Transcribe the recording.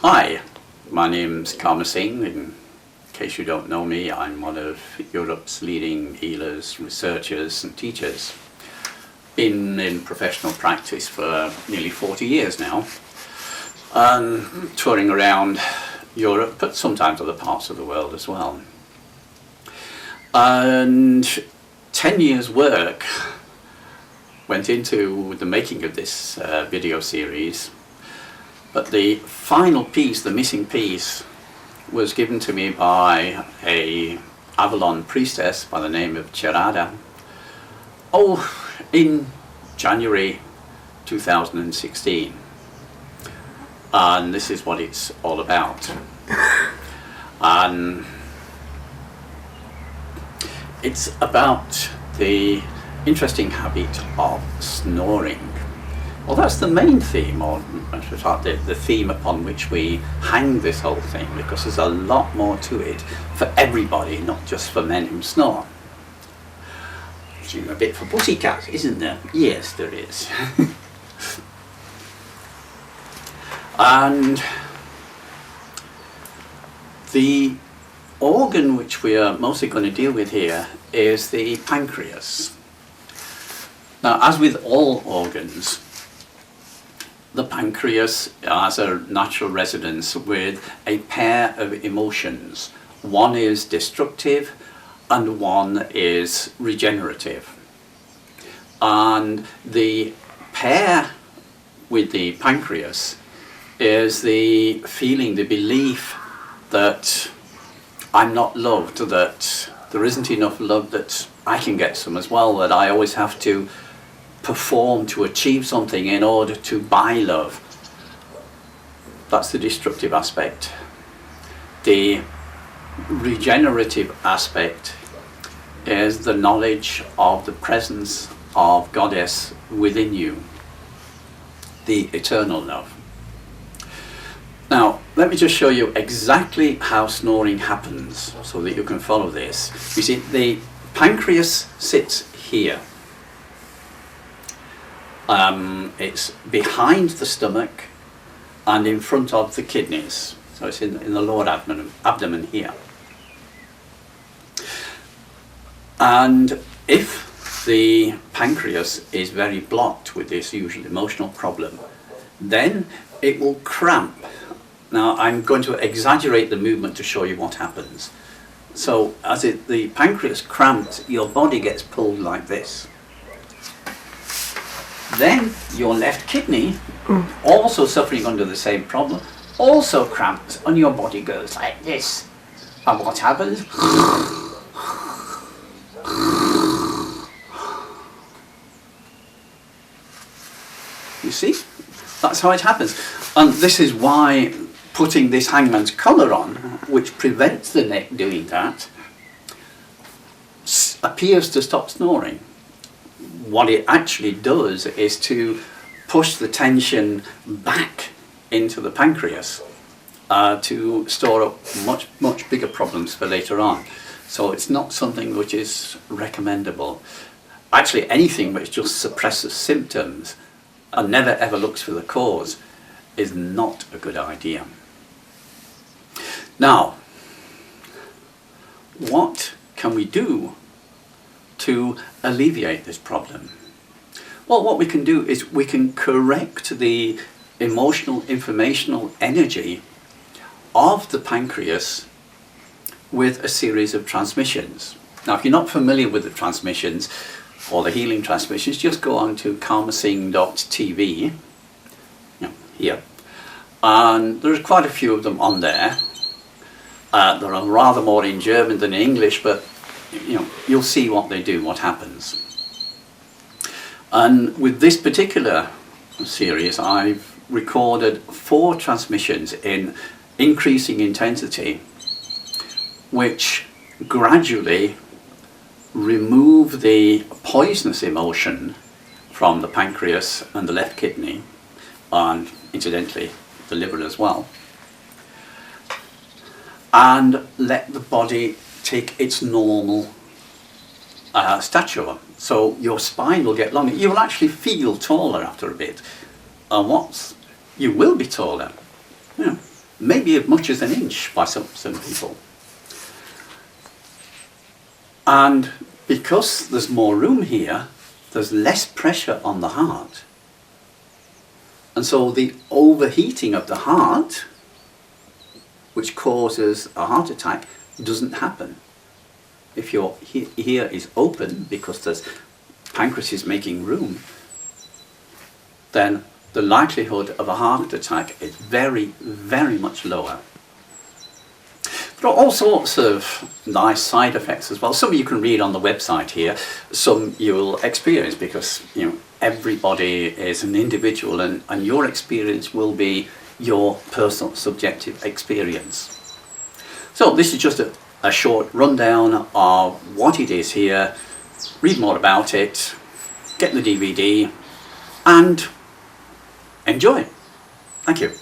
Hi, my name's Singh. In case you don't know me, I'm one of Europe's leading healers, researchers and teachers. Been in professional practice for nearly 40 years now, and touring around Europe, but sometimes other parts of the world as well. And 10 years work went into the making of this video series. But the final piece, the missing piece, was given to me by a Avalon priestess by the name of Cherada, in January 2016. And this is what it's all about. And it's about the interesting habit of snoring. Well, that's the main theme, or the theme upon which we hang this whole thing, because there's a lot more to it for everybody, not just for men who snore. There's a bit for pussycats, isn't there? Yes, there is. And the organ which we are mostly going to deal with here is the pancreas. Now, as with all organs, the pancreas has a natural resonance with a pair of emotions. One is destructive and one is regenerative. And the pair with the pancreas is the feeling, the belief that I'm not loved, that there isn't enough love, that I can get some as well, that I always have to perform to achieve something in order to buy love. That's the destructive aspect. The regenerative aspect is the knowledge of the presence of Goddess within you, the eternal love. Now, let me just show you exactly how snoring happens so that you can follow this. You see, the pancreas sits here. It's behind the stomach and in front of the kidneys. So it's in the lower abdomen here. And if the pancreas is very blocked with this usual emotional problem, then it will cramp. Now, I'm going to exaggerate the movement to show you what happens. So as the pancreas cramps, your body gets pulled like this. Then your left kidney, also suffering under the same problem, also cramps, and your body goes like this. And what happens? You see? That's how it happens. And this is why putting this hangman's collar on, which prevents the neck doing that, appears to stop snoring. What it actually does is to push the tension back into the pancreas to store up much bigger problems for later on. So it's not something which is recommendable. Actually, anything which just suppresses symptoms and never ever looks for the cause is not a good idea. Now, what can we do to alleviate this problem? Well, what we can do is we can correct the emotional, informational energy of the pancreas with a series of transmissions. Now, if you're not familiar with the transmissions or the healing transmissions, just go on to karmasingh.tv, here, and there's quite a few of them on there. There are rather more in German than in English, but you'll see what they do, what happens. And with this particular series, I've recorded 4 transmissions in increasing intensity, which gradually remove the poisonous emotion from the pancreas and the left kidney, and incidentally the liver as well, and let the body take its normal stature. So your spine will get longer. You will actually feel taller after a bit. And you will be taller. Yeah. maybe as much as an inch by some people. And because there's more room here, there's less pressure on the heart. And so the overheating of the heart, which causes a heart attack, doesn't happen. If your ear is open because the pancreas is making room, then the likelihood of a heart attack is very, very much lower. There are all sorts of nice side effects as well. Some you can read on the website here, some you will experience, because everybody is an individual, and your experience will be your personal subjective experience. So this is just a short rundown of what it is here. Read more about it, get the DVD, and enjoy. Thank you.